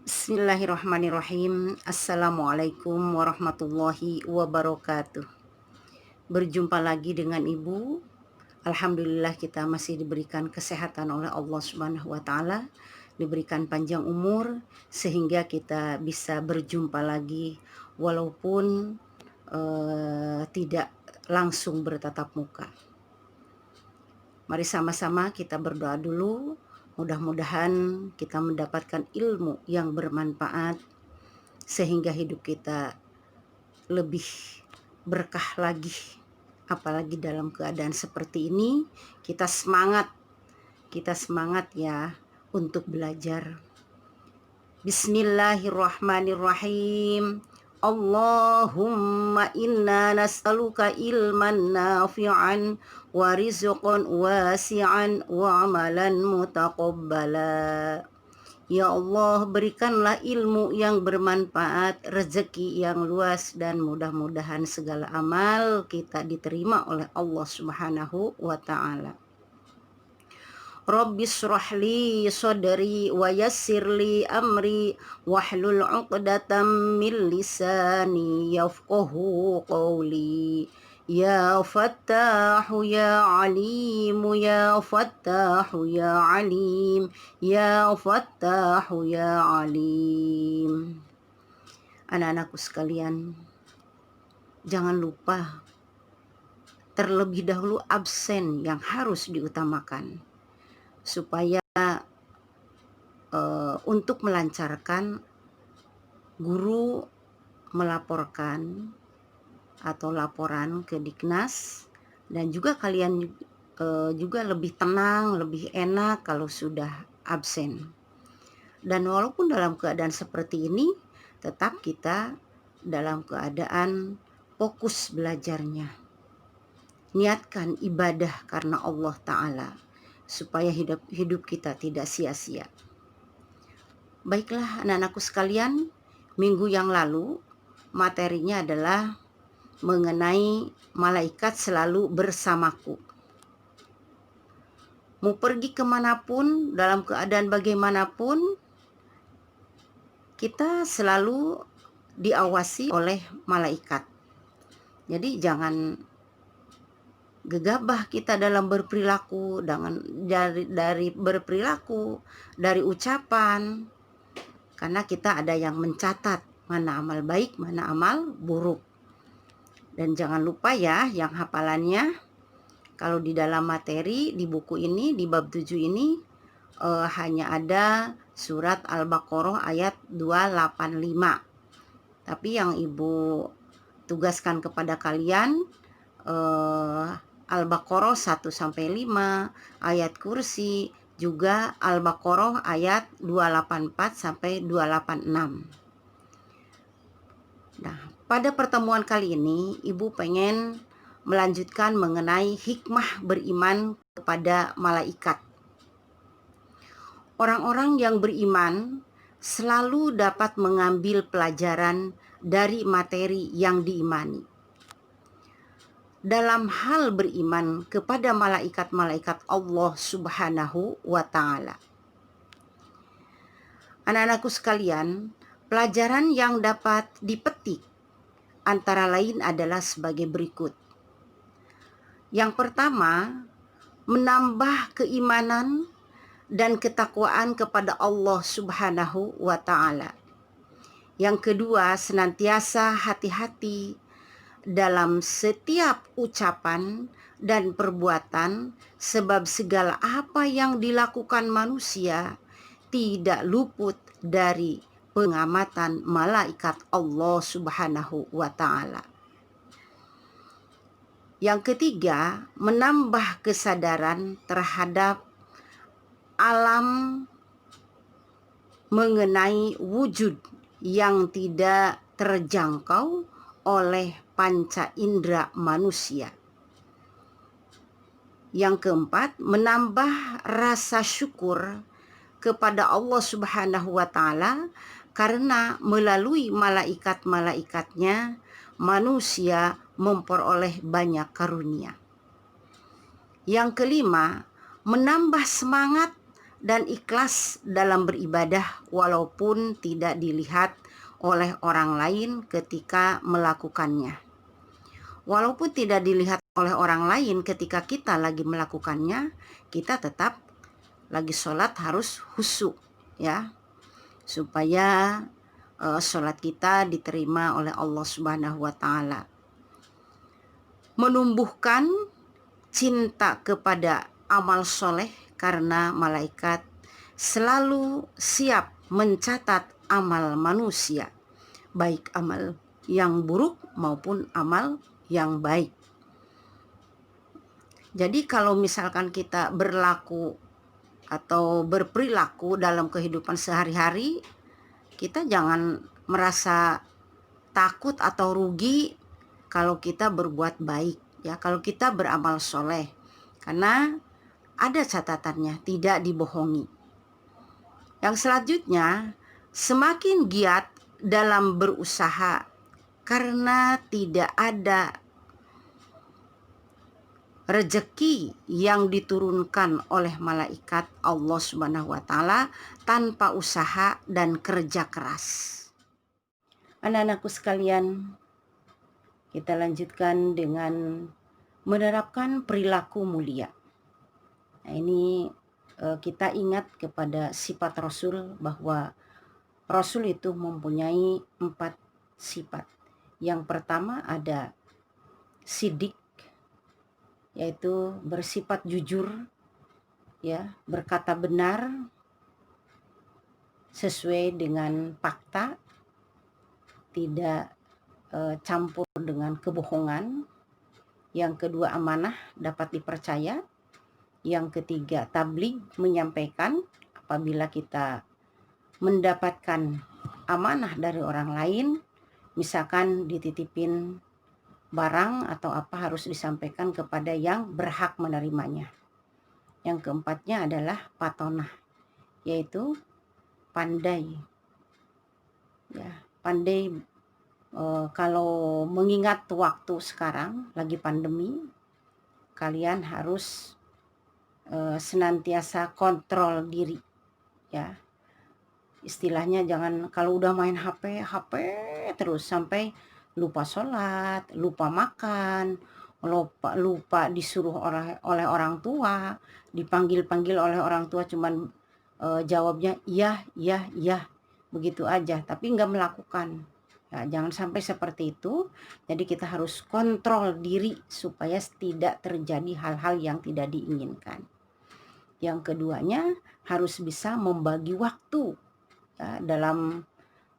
Bismillahirrahmanirrahim. Assalamualaikum warahmatullahi wabarakatuh. Berjumpa lagi dengan Ibu. Alhamdulillah kita masih diberikan kesehatan oleh Allah Subhanahu wa taala, diberikan panjang umur sehingga kita bisa berjumpa lagi walaupun tidak langsung bertatap muka. Mari sama-sama kita berdoa dulu. Mudah-mudahan kita mendapatkan ilmu yang bermanfaat sehingga hidup kita lebih berkah lagi. Apalagi dalam keadaan seperti ini, kita semangat ya untuk belajar. Bismillahirrahmanirrahim. Allahumma inna nas'aluka ilman nafi'an wa rizqan wasi'an wa amalan mutaqabbala. Ya Allah, berikanlah ilmu yang bermanfaat, rezeki yang luas, dan mudah-mudahan segala amal kita diterima oleh Allah Subhanahu wa ta'ala. Rabbi shrahli sadri wa yassirli amri wahlul 'uqdatam min lisani yafqahu qawli. Ya Fattahu ya Alimu ya Fattahu ya Alim ya Fattahu ya Alim. Anak-anakku sekalian, jangan lupa terlebih dahulu absen yang harus diutamakan supaya untuk melancarkan guru melaporkan atau laporan ke Diknas, dan juga kalian juga lebih tenang, lebih enak kalau sudah absen. Dan walaupun dalam keadaan seperti ini, tetap kita dalam keadaan fokus belajarnya. Niatkan ibadah karena Allah Ta'ala supaya hidup kita tidak sia-sia. Baiklah anak-anakku sekalian, minggu yang lalu materinya adalah mengenai malaikat selalu bersamaku. Mau pergi kemanapun, dalam keadaan bagaimanapun, kita selalu diawasi oleh malaikat. Jadi jangan gegabah kita dalam berperilaku, dari berperilaku, dari ucapan, karena kita ada yang mencatat mana amal baik, mana amal buruk. Dan jangan lupa ya yang hafalannya, kalau di dalam materi di buku ini, di bab 7 ini hanya ada surat Al-Baqarah ayat 285. Tapi yang Ibu tugaskan kepada kalian Al-Baqarah 1-5, ayat kursi, juga Al-Baqarah ayat 284-286. Nah, pada pertemuan kali ini Ibu pengen melanjutkan mengenai hikmah beriman kepada malaikat. Orang-orang yang beriman selalu dapat mengambil pelajaran dari materi yang diimani. Dalam hal beriman kepada malaikat-malaikat Allah Subhanahu wa ta'ala. Anak-anakku sekalian, pelajaran yang dapat dipetik antara lain adalah sebagai berikut. Yang pertama, menambah keimanan dan ketakwaan kepada Allah Subhanahu wa ta'ala. Yang kedua, senantiasa hati-hati dalam setiap ucapan dan perbuatan, sebab segala apa yang dilakukan manusia tidak luput dari pengamatan malaikat Allah Subhanahu wa ta'ala. Yang ketiga, menambah kesadaran terhadap alam mengenai wujud yang tidak terjangkau oleh panca indera manusia. Yang keempat, menambah rasa syukur kepada Allah Subhanahu wa ta'ala karena melalui malaikat-malaikatnya manusia memperoleh banyak karunia. Yang kelima, menambah semangat dan ikhlas dalam beribadah walaupun tidak dilihat oleh orang lain ketika melakukannya. Walaupun tidak dilihat oleh orang lain ketika kita lagi melakukannya, kita tetap lagi sholat harus khusyuk ya, supaya sholat kita diterima oleh Allah Subhanahu wa Ta'ala. Menumbuhkan cinta kepada amal soleh karena malaikat selalu siap mencatat amal manusia, baik amal yang buruk maupun amal yang baik. Jadi kalau misalkan kita berlaku atau berperilaku dalam kehidupan sehari-hari, kita jangan merasa takut atau rugi kalau kita berbuat baik ya, kalau kita beramal soleh, karena ada catatannya, tidak dibohongi. Yang selanjutnya, semakin giat dalam berusaha karena tidak ada rezeki yang diturunkan oleh malaikat Allah Subhanahu wa Ta'ala tanpa usaha dan kerja keras. Anak-anakku sekalian, kita lanjutkan dengan menerapkan perilaku mulia. Nah, ini kita ingat kepada sifat Rasul, bahwa Rasul itu mempunyai 4 sifat. Yang pertama ada sidik, yaitu bersifat jujur ya, berkata benar sesuai dengan fakta, tidak campur dengan kebohongan. Yang kedua amanah, dapat dipercaya. Yang ketiga tabligh, menyampaikan apabila kita mendapatkan amanah dari orang lain, misalkan dititipin barang atau apa, harus disampaikan kepada yang berhak menerimanya. Yang keempatnya adalah patonah, yaitu pandai ya, pandai kalau mengingat waktu sekarang lagi pandemi, kalian harus senantiasa kontrol diri ya. Istilahnya jangan kalau udah main HP terus sampai lupa sholat, lupa makan, lupa disuruh oleh orang tua, dipanggil-panggil oleh orang tua cuman jawabnya iya begitu aja, tapi nggak melakukan. Ya, jangan sampai seperti itu. Jadi kita harus kontrol diri supaya tidak terjadi hal-hal yang tidak diinginkan. Yang keduanya harus bisa membagi waktu ya, dalam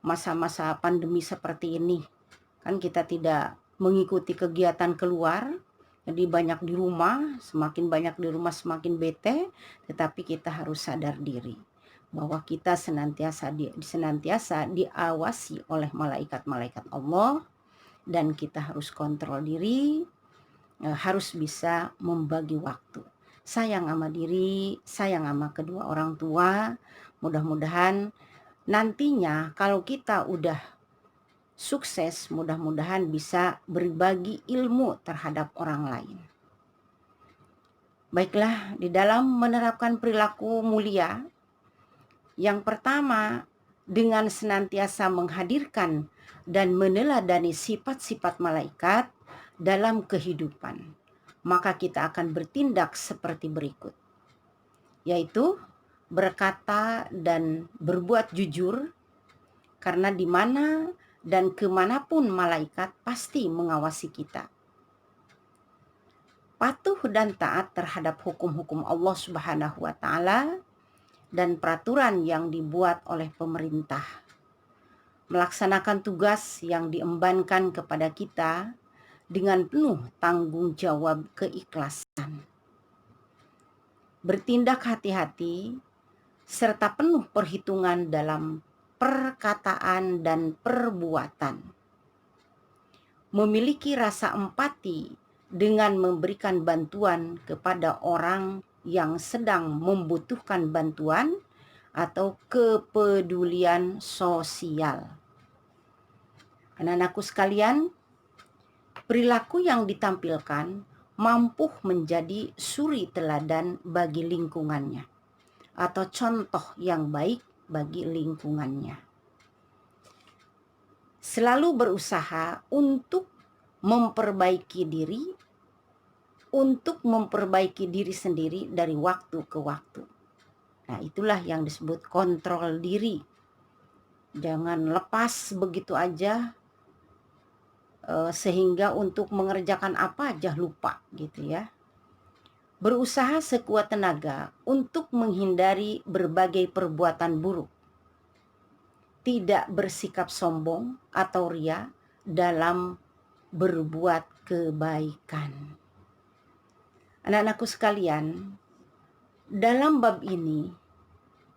masa-masa pandemi seperti ini. Kan kita tidak mengikuti kegiatan keluar, jadi banyak di rumah, semakin banyak di rumah semakin bete, tetapi kita harus sadar diri bahwa kita senantiasa diawasi oleh malaikat-malaikat Allah, dan kita harus kontrol diri, harus bisa membagi waktu. Sayang sama diri, sayang sama kedua orang tua. Mudah-mudahan nantinya kalau kita udah sukses, mudah-mudahan bisa berbagi ilmu terhadap orang lain. Baiklah, di dalam menerapkan perilaku mulia, yang pertama, dengan senantiasa menghadirkan dan meneladani sifat-sifat malaikat dalam kehidupan, maka kita akan bertindak seperti berikut, yaitu berkata dan berbuat jujur, karena di mana dan kemanapun malaikat pasti mengawasi kita. Patuh dan taat terhadap hukum-hukum Allah Subhanahu wa Ta'ala dan peraturan yang dibuat oleh pemerintah. Melaksanakan tugas yang diembankan kepada kita dengan penuh tanggung jawab keikhlasan. Bertindak hati-hati serta penuh perhitungan dalam perkataan dan perbuatan. Memiliki rasa empati dengan memberikan bantuan kepada orang yang sedang membutuhkan bantuan atau kepedulian sosial. Anak-anakku sekalian, perilaku yang ditampilkan mampu menjadi suri teladan bagi lingkungannya. atau contoh yang baik bagi lingkungannya. Selalu berusaha untuk memperbaiki diri sendiri dari waktu ke waktu. Nah, itulah yang disebut kontrol diri. Jangan lepas begitu aja sehingga untuk mengerjakan apa aja lupa gitu ya. Berusaha sekuat tenaga untuk menghindari berbagai perbuatan buruk. Tidak bersikap sombong atau ria dalam berbuat kebaikan. Anak-anakku sekalian, dalam bab ini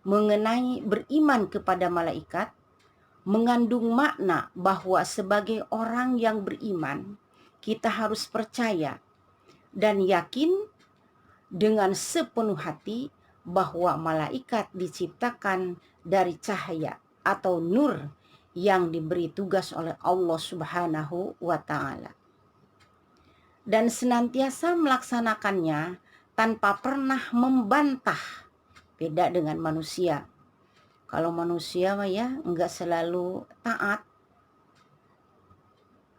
mengenai beriman kepada malaikat mengandung makna bahwa sebagai orang yang beriman, kita harus percaya dan yakin dengan sepenuh hati bahwa malaikat diciptakan dari cahaya atau nur yang diberi tugas oleh Allah Subhanahu wa Ta'ala, dan senantiasa melaksanakannya tanpa pernah membantah. Beda dengan manusia. Kalau manusia mah ya enggak selalu taat,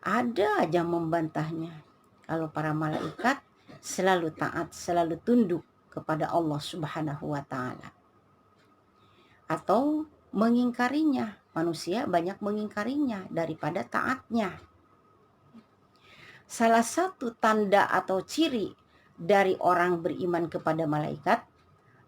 ada aja membantahnya. Kalau para malaikat selalu taat, selalu tunduk kepada Allah Subhanahu wa Ta'ala, atau mengingkarinya. Manusia banyak mengingkarinya daripada taatnya. Salah satu tanda atau ciri dari orang beriman kepada malaikat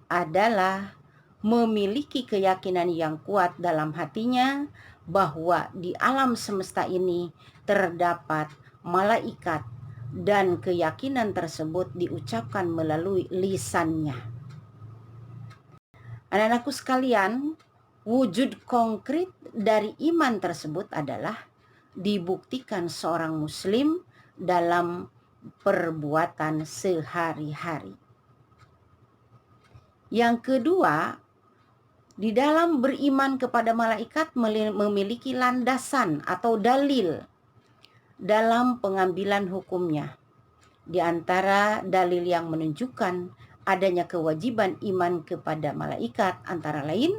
adalah memiliki keyakinan yang kuat dalam hatinya bahwa di alam semesta ini terdapat malaikat, dan keyakinan tersebut diucapkan melalui lisannya. Anak-anakku sekalian, wujud konkret dari iman tersebut adalah dibuktikan seorang muslim dalam perbuatan sehari-hari. Yang kedua, di dalam beriman kepada malaikat memiliki landasan atau dalil dalam pengambilan hukumnya. Di antara dalil yang menunjukkan adanya kewajiban iman kepada malaikat antara lain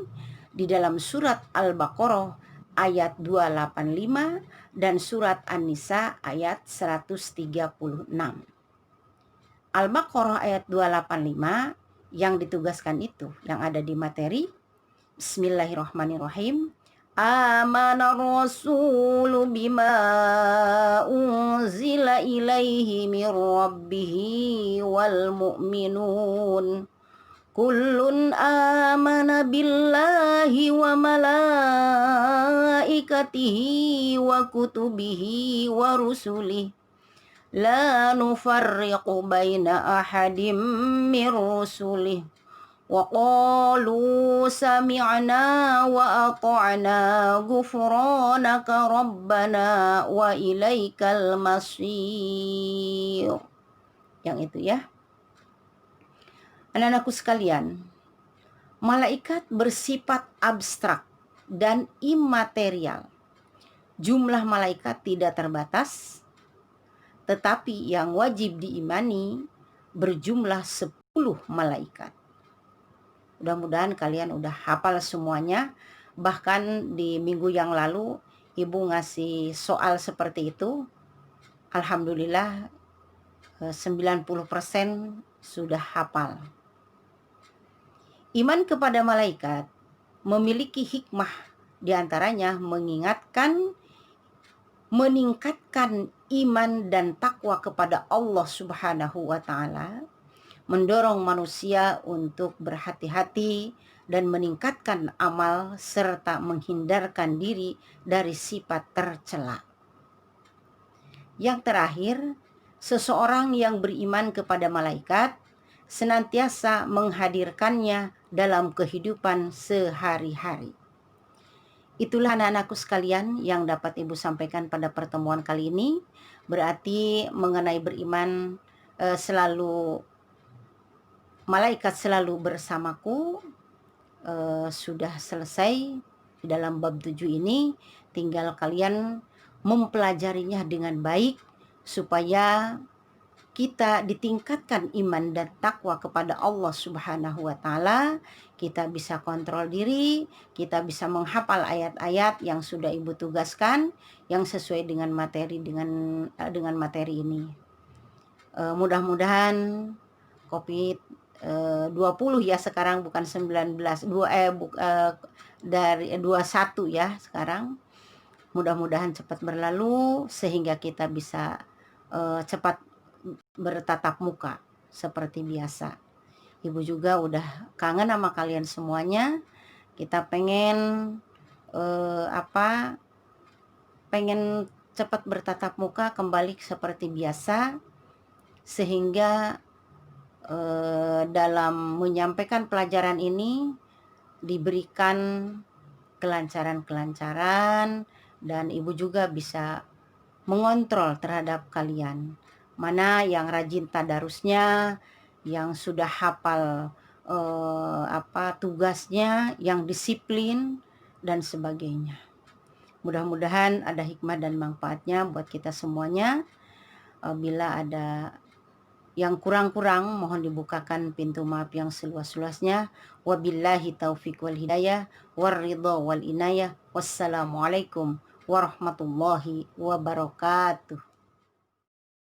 di dalam surat Al-Baqarah ayat 285 dan surat An-Nisa ayat 136. Al-Baqarah ayat 285 yang ditugaskan itu, yang ada di materi. Bismillahirrahmanirrahim. Amana rasulu bima unzila ilaihi min rabbihi wal mu'minun. Kullun amana billahi wa malaikatihi wa kutubihi wa rusulihi. La nufarriqu baina ahadim min rusulihi. Wa qalu sami'na wa ata'na ghufranaka rabbana wa ilaikal masir. Yang itu ya. Anak-anakku sekalian, malaikat bersifat abstrak dan imaterial. Jumlah malaikat tidak terbatas, tetapi yang wajib diimani berjumlah 10 malaikat. Mudah-mudahan kalian udah hafal semuanya. Bahkan di minggu yang lalu Ibu ngasih soal seperti itu. Alhamdulillah 90% sudah hafal. Iman kepada malaikat memiliki hikmah, diantaranya meningkatkan iman dan takwa kepada Allah Subhanahu wa Ta'ala, mendorong manusia untuk berhati-hati dan meningkatkan amal, serta menghindarkan diri dari sifat tercela. Yang terakhir, seseorang yang beriman kepada malaikat senantiasa menghadirkannya dalam kehidupan sehari-hari. Itulah anak-anakku sekalian yang dapat Ibu sampaikan pada pertemuan kali ini. Berarti mengenai beriman malaikat selalu bersamaku sudah selesai di dalam bab 7 ini. Tinggal kalian mempelajarinya dengan baik supaya kita ditingkatkan iman dan takwa kepada Allah Subhanahu wa taala, kita bisa kontrol diri, kita bisa menghafal ayat-ayat yang sudah Ibu tugaskan yang sesuai dengan materi ini. Mudah-mudahan Covid 20 ya sekarang, bukan 19 dari 21 ya sekarang. Mudah-mudahan cepat berlalu sehingga kita bisa cepat bertatap muka seperti biasa. Ibu juga udah kangen sama kalian semuanya. Kita pengen pengen cepat bertatap muka kembali seperti biasa, sehingga dalam menyampaikan pelajaran ini diberikan kelancaran-kelancaran, dan Ibu juga bisa mengontrol terhadap kalian. Mana yang rajin tadarusnya, yang sudah hafal tugasnya, yang disiplin dan sebagainya. Mudah-mudahan ada hikmah dan manfaatnya buat kita semuanya. Bila ada yang kurang-kurang, mohon dibukakan pintu maaf yang seluas-luasnya. Wabillahi taufiq wal hidayah, warridha wal inayah. Wassalamualaikum warahmatullahi wabarakatuh.